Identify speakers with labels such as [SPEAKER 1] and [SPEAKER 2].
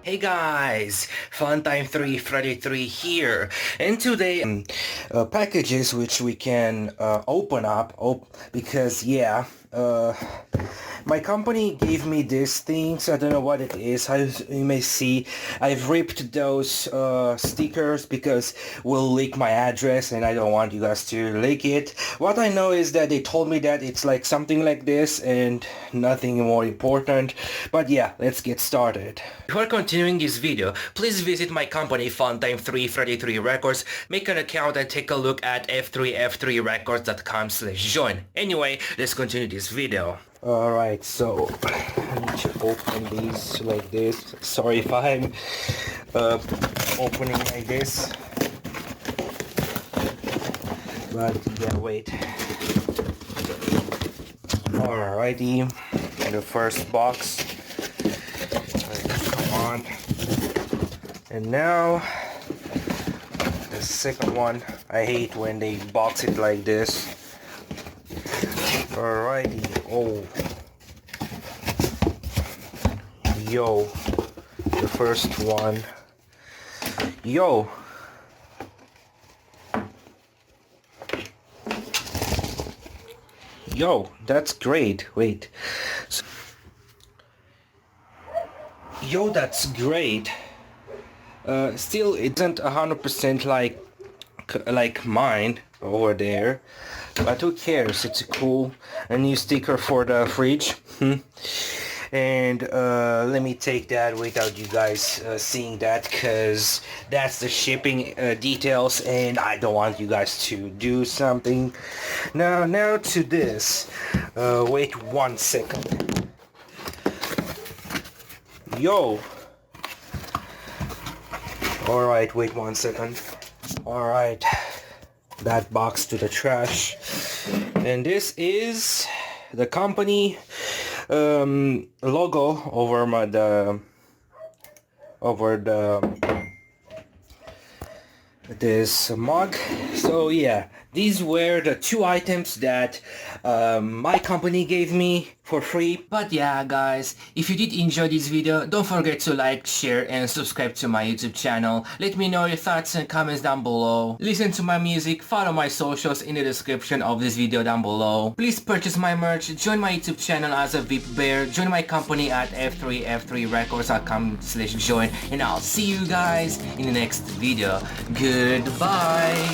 [SPEAKER 1] Hey guys, Funtime 3 Freddy 3 here, and today packages which we can open up because my company gave me these things. I don't know what it is. As you may see, I've ripped those stickers because we'll leak my address and I don't want you guys to leak it. What I know is that they told me that it's like something like this and nothing more important. But yeah, let's get started. Before continuing this video, please visit my company Funtime 3 Freddy 3 Records, make an account and take a look at f3f3records.com/join. Anyway, let's continue this video. Alright, so I need to open these like this. Sorry if I'm opening like this. But yeah, wait. Alrighty, the first box. Come on. And now the second one. I hate when they box it like this. Alrighty. Oh. Yo. The first one. Yo. Yo, that's great. Wait. Yo, that's great. Still, it isn't 100% like mine over there. But who cares? It's a new sticker for the fridge. And let me take that without you guys seeing that, because that's the shipping details and I don't want you guys to do something. Now to this. Wait 1 second. Yo. Alright, wait 1 second. Alright. That box to the trash. And this is the company logo over this mug. So yeah, these were the two items that my company gave me for free. But yeah guys, if you did enjoy this video, don't forget to like, share and subscribe to my YouTube channel. Let me know your thoughts and comments down below. Listen to my music, follow my socials in the description of this video down below. Please purchase my merch, join my YouTube channel as a VIP bear, join my company at f3f3records.com/join, and I'll see you guys in the next video. Goodbye!